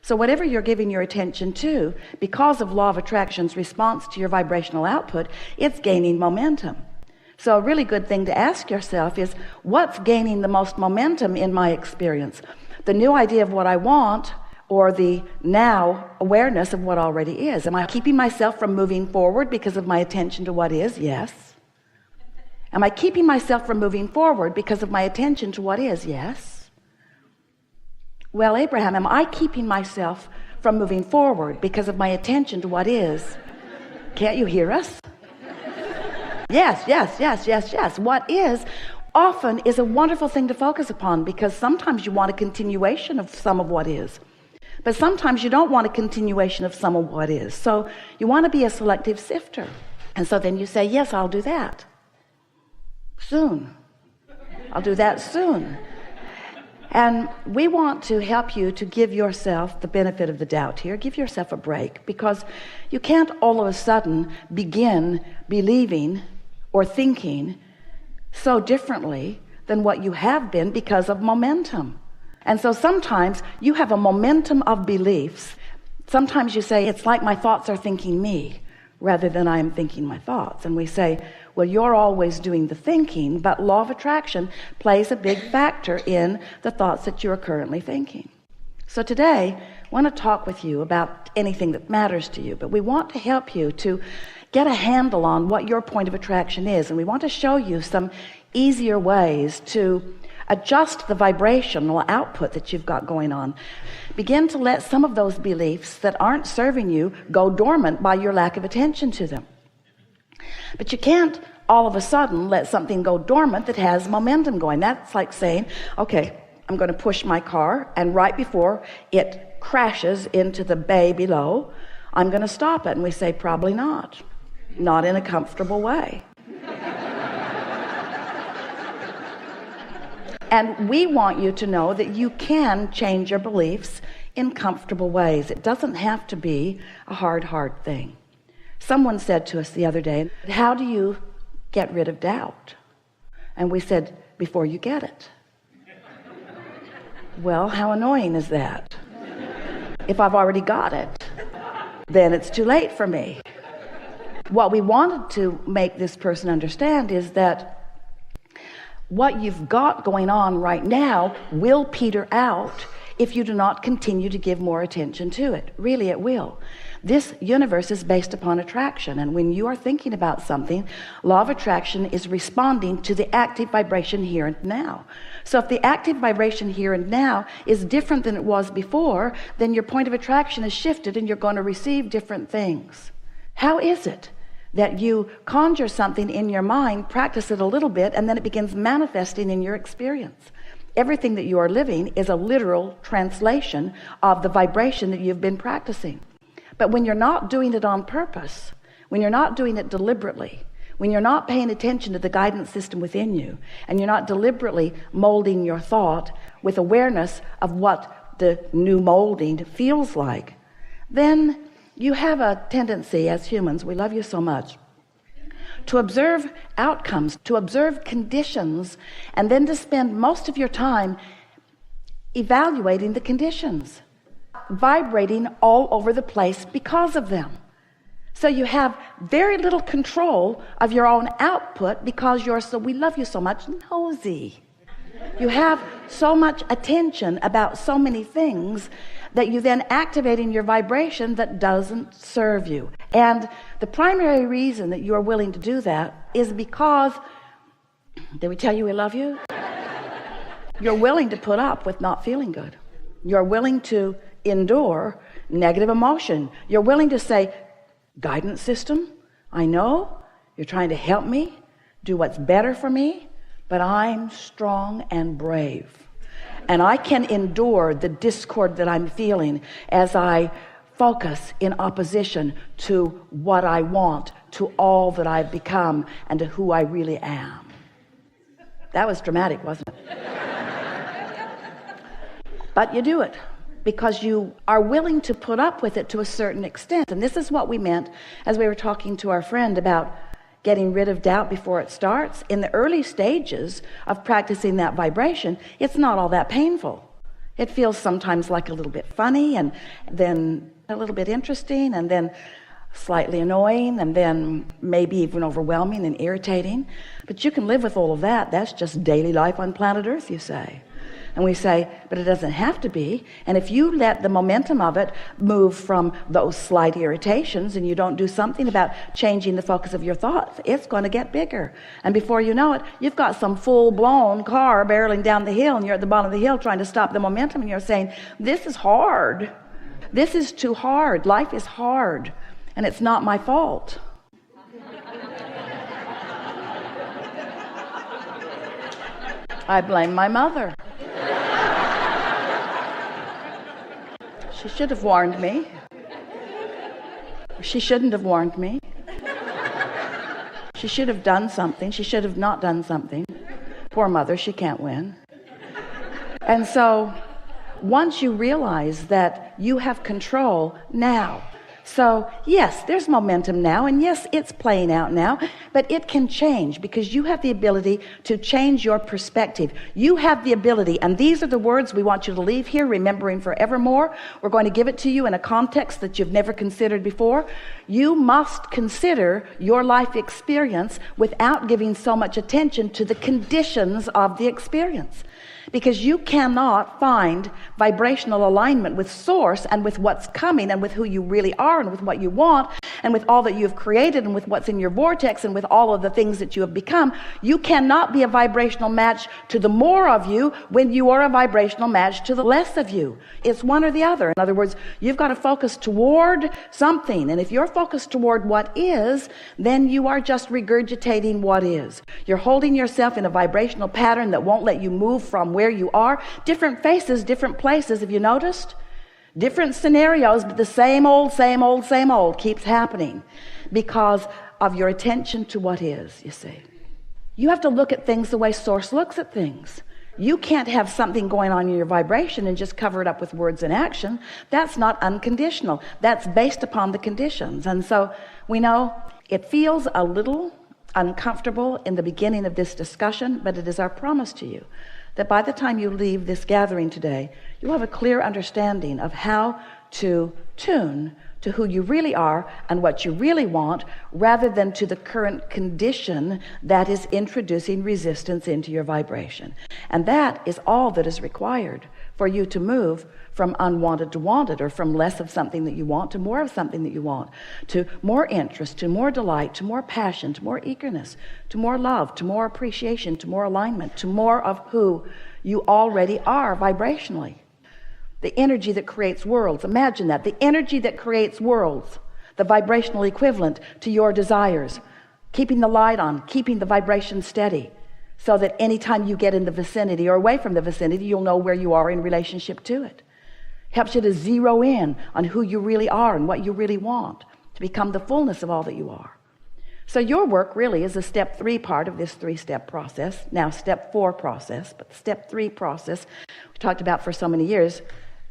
So whatever you're giving your attention to, because of law of attraction's response to your vibrational output, it's gaining momentum. So a really good thing to ask yourself is, what's gaining the most momentum in my experience? The new idea of what I want, or the now awareness of what already is? Am I keeping myself from moving forward because of my attention to what is? Yes. Am I keeping myself from moving forward because of my attention to what is? Yes. Well, Abraham, am I keeping myself from moving forward because of my attention to what is? Can't you hear us? Yes, yes, yes, yes, yes. What is often is a wonderful thing to focus upon, because sometimes you want a continuation of some of what is, but sometimes you don't want a continuation of some of what is. So you want to be a selective sifter. And so then you say, yes, I'll do that soon. I'll do that soon. And we want to help you to give yourself the benefit of the doubt here. Give yourself a break, because you can't all of a sudden begin believing or thinking so differently than what you have been because of momentum. And so sometimes you have a momentum of beliefs. Sometimes you say, it's like my thoughts are thinking me rather than I am thinking my thoughts. And we say, well, you're always doing the thinking, but law of attraction plays a big factor in the thoughts that you are currently thinking. So today, I want to talk with you about anything that matters to you, but we want to help you to get a handle on what your point of attraction is. And we want to show you some easier ways to adjust the vibrational output that you've got going on. Begin to let some of those beliefs that aren't serving you go dormant by your lack of attention to them. But you can't all of a sudden let something go dormant that has momentum going. That's like saying, okay, I'm going to push my car, and right before it crashes into the bay below, I'm going to stop it. And we say, probably not in a comfortable way. And we want you to know that you can change your beliefs in comfortable ways. It doesn't have to be a hard thing. Someone said to us the other day, how do you get rid of doubt? And we said, before you get it. Well, how annoying is that? If I've already got it, then it's too late for me. What we wanted to make this person understand is that what you've got going on right now will peter out if you do not continue to give more attention to it. Really, it will. This universe is based upon attraction, and when you are thinking about something, law of attraction is responding to the active vibration here and now. So if the active vibration here and now is different than it was before, then your point of attraction is shifted and you're going to receive different things. How is it that you conjure something in your mind, practice it a little bit, and then it begins manifesting in your experience? Everything that you are living is a literal translation of the vibration that you've been practicing. But when you're not doing it on purpose, when you're not doing it deliberately, when you're not paying attention to the guidance system within you, and you're not deliberately molding your thought with awareness of what the new molding feels like, then you have a tendency as humans, we love you so much, to observe outcomes, to observe conditions, and then to spend most of your time evaluating the conditions, vibrating all over the place because of them. So you have very little control of your own output because you're so, we love you so much, nosy. You have so much attention about so many things that you then activate in your vibration that doesn't serve you. And the primary reason that you're willing to do that is because, did we tell you we love you? You're willing to put up with not feeling good. You're willing to endure negative emotion. You're willing to say, guidance system, I know you're trying to help me do what's better for me, but I'm strong and brave. And I can endure the discord that I'm feeling as I focus in opposition to what I want, to all that I've become, and to who I really am. That was dramatic, wasn't it? But you do it because you are willing to put up with it to a certain extent. And this is what we meant as we were talking to our friend about getting rid of doubt before it starts. In the early stages of practicing that vibration, it's not all that painful. It feels sometimes like a little bit funny, and then a little bit interesting, and then slightly annoying, and then maybe even overwhelming and irritating. But you can live with all of that. That's just daily life on planet Earth, you say. And we say, but it doesn't have to be. And if you let the momentum of it move from those slight irritations, and you don't do something about changing the focus of your thoughts, it's going to get bigger. And before you know it, you've got some full-blown car barreling down the hill, and you're at the bottom of the hill trying to stop the momentum, and you're saying, this is hard. This is too hard. Life is hard, and it's not my fault. I blame my mother. She should have warned me. She shouldn't have warned me. She should have done something. She should have not done something. Poor mother, she can't win. And so once you realize that you have control now, so yes, there's momentum now, and yes, it's playing out now, but it can change because you have the ability to change your perspective. You have the ability, and these are the words we want you to leave here remembering forevermore. We're going to give it to you in a context that you've never considered before. You must consider your life experience without giving so much attention to the conditions of the experience. Because you cannot find vibrational alignment with source and with what's coming and with who you really are and with what you want and with all that you've created and with what's in your vortex and with all of the things that you have become. You cannot be a vibrational match to the more of you when you are a vibrational match to the less of you. It's one or the other. In other words, you've got to focus toward something. And if you're focused toward what is, then you are just regurgitating what is. You're holding yourself in a vibrational pattern that won't let you move from where you are. Different faces, different places. Have you noticed? Different scenarios, but the same old keeps happening because of your attention to what is, you see. You have to look at things the way source looks at things. You can't have something going on in your vibration and just cover it up with words and action. That's not unconditional. That's based upon the conditions. And so we know it feels a little uncomfortable in the beginning of this discussion, but it is our promise to you that by the time you leave this gathering today, you'll have a clear understanding of how to tune to who you really are and what you really want, rather than to the current condition that is introducing resistance into your vibration. And that is all that is required for you to move from unwanted to wanted, or from less of something that you want to more of something that you want, to more interest, to more delight, to more passion, to more eagerness, to more love, to more appreciation, to more alignment, to more of who you already are vibrationally. The energy that creates worlds, imagine that, the energy that creates worlds, the vibrational equivalent to your desires, keeping the light on, keeping the vibration steady, so that anytime you get in the vicinity or away from the vicinity, you'll know where you are in relationship to it. Helps you to zero in on who you really are and what you really want, to become the fullness of all that you are. So your work really is the step 3 part of this 3-step process. Now step 4 process, but the step 3 process we talked about for so many years.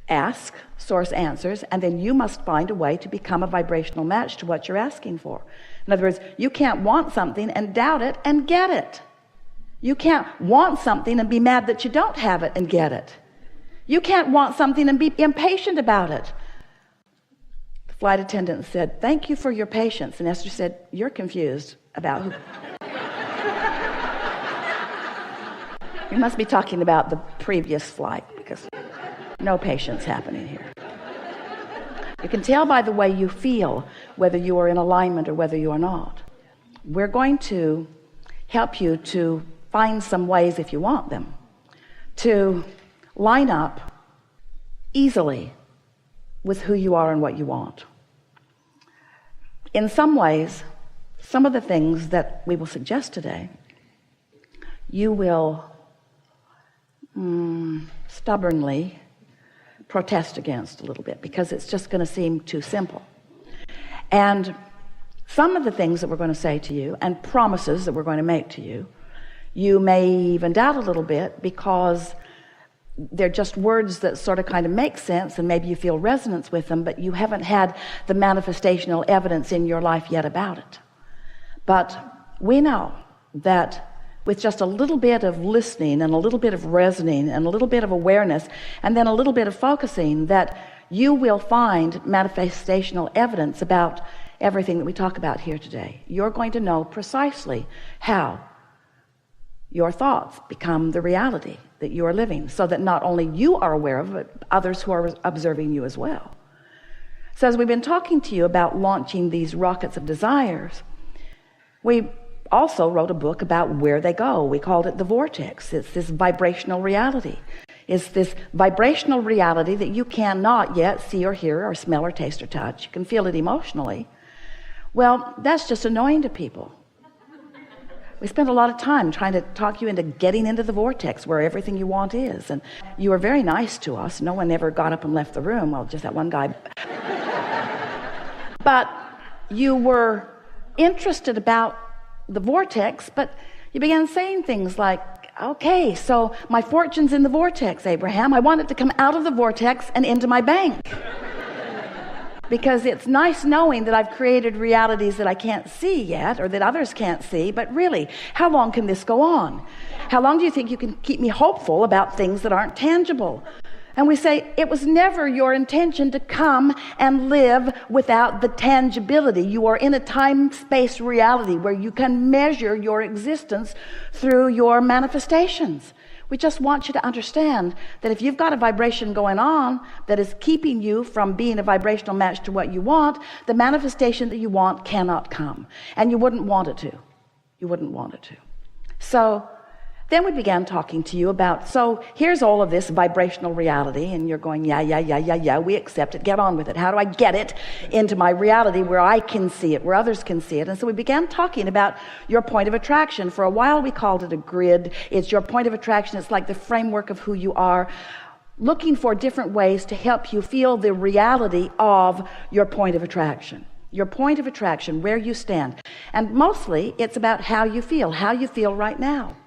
Ask, source answers, and then you must find a way to become a vibrational match to what you're asking for. In other words, you can't want something and doubt it and get it. You can't want something and be mad that you don't have it and get it. You can't want something and be impatient about it. The flight attendant said, "Thank you for your patience." And Esther said, "You're confused about who." You must be talking about the previous flight, because no patience happening here. You can tell by the way you feel whether you are in alignment or whether you are not. We're going to help you to find some ways, if you want them, to line up easily with who you are and what you want. In some ways, some of the things that we will suggest today, you will stubbornly protest against a little bit, because it's just going to seem too simple. And some of the things that we're going to say to you and promises that we're going to make to you, you may even doubt a little bit, because they're just words that sort of kind of make sense, and maybe you feel resonance with them, but you haven't had the manifestational evidence in your life yet about it. But we know that with just a little bit of listening and a little bit of resonating and a little bit of awareness and then a little bit of focusing, that you will find manifestational evidence about everything that we talk about here today. You're going to know precisely how your thoughts become the reality that you are living, so that not only you are aware of it, but others who are observing you as well. So as we've been talking to you about launching these rockets of desires, we also wrote a book about where they go. We called it The Vortex. It's this vibrational reality. It's this vibrational reality that you cannot yet see or hear or smell or taste or touch. You can feel it emotionally. Well, that's just annoying to people. We spend a lot of time trying to talk you into getting into the vortex where everything you want is. And you were very nice to us. No one ever got up and left the room. Well, just that one guy. But you were interested about the vortex, but you began saying things like, okay, so my fortune's in the vortex, Abraham. I want it to come out of the vortex and into my bank. Because it's nice knowing that I've created realities that I can't see yet, or that others can't see, but really, how long can this go on? How long do you think you can keep me hopeful about things that aren't tangible? And we say, it was never your intention to come and live without the tangibility. You are in a time-space reality where you can measure your existence through your manifestations. We just want you to understand that if you've got a vibration going on that is keeping you from being a vibrational match to what you want, the manifestation that you want cannot come. And you wouldn't want it to. You wouldn't want it to. So then we began talking to you about, so here's all of this vibrational reality, and you're going, yeah, we accept it, get on with it. How do I get it into my reality where I can see it, where others can see it? And so we began talking about your point of attraction. For a while we called it a grid. It's your point of attraction. It's like the framework of who you are, looking for different ways to help you feel the reality of your point of attraction. Your point of attraction, where you stand. And mostly it's about how you feel right now.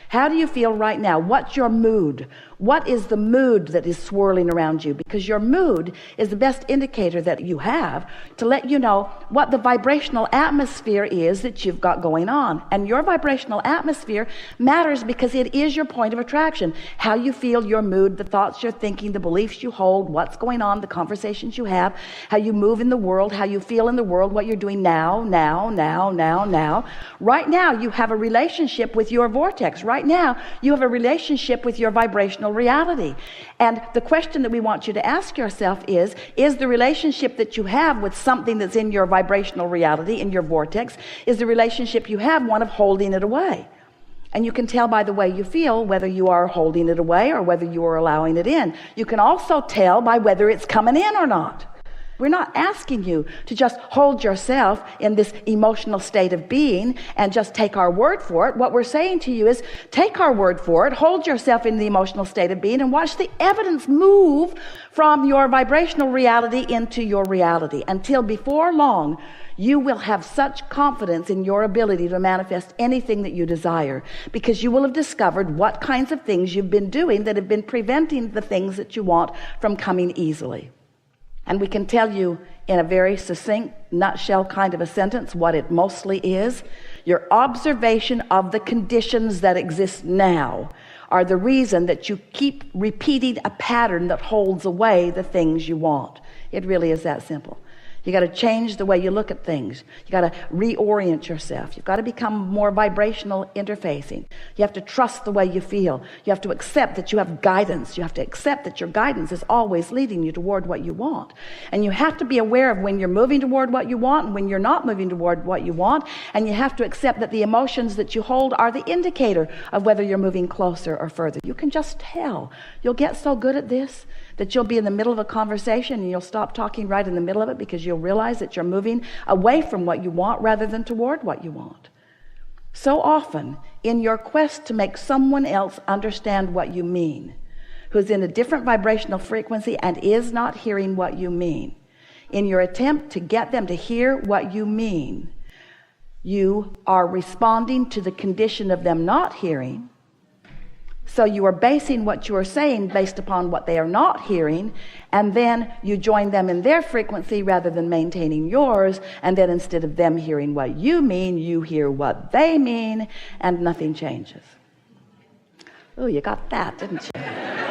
How do you feel right now? What's your mood? What is the mood that is swirling around you? Because your mood is the best indicator that you have to let you know what the vibrational atmosphere is that you've got going on. And your vibrational atmosphere matters because it is your point of attraction. How you feel, your mood, the thoughts you're thinking, the beliefs you hold, what's going on, the conversations you have, how you move in the world, how you feel in the world, what you're doing now. Right now, you have a relationship with your vortex. Right now, you have a relationship with your vibrational reality. And the question that we want you to ask yourself is the relationship that you have with something that's in your vibrational reality, in your vortex, is the relationship you have one of holding it away? And you can tell by the way you feel whether you are holding it away or whether you are allowing it in. You can also tell by whether it's coming in or not. We're not asking you to just hold yourself in this emotional state of being and just take our word for it. What we're saying to you is take our word for it, hold yourself in the emotional state of being, and watch the evidence move from your vibrational reality into your reality, until before long you will have such confidence in your ability to manifest anything that you desire, because you will have discovered what kinds of things you've been doing that have been preventing the things that you want from coming easily. And we can tell you in a very succinct, nutshell kind of a sentence what it mostly is. Your observation of the conditions that exist now are the reason that you keep repeating a pattern that holds away the things you want. It really is that simple. You got to change the way you look at things. You got to reorient yourself. You've got to become more vibrational interfacing. You have to trust the way you feel. You have to accept that you have guidance. You have to accept that your guidance is always leading you toward what you want. And you have to be aware of when you're moving toward what you want and when you're not moving toward what you want. And you have to accept that the emotions that you hold are the indicator of whether you're moving closer or further. You can just tell. You'll get so good at this that you'll be in the middle of a conversation and you'll stop talking right in the middle of it, because you'll realize that you're moving away from what you want rather than toward what you want. So often, in your quest to make someone else understand what you mean, who's in a different vibrational frequency and is not hearing what you mean, in your attempt to get them to hear what you mean, you are responding to the condition of them not hearing So you are basing what you are saying based upon what they are not hearing, and then you join them in their frequency rather than maintaining yours, and then instead of them hearing what you mean, you hear what they mean, and nothing changes. Oh, you got that, didn't you?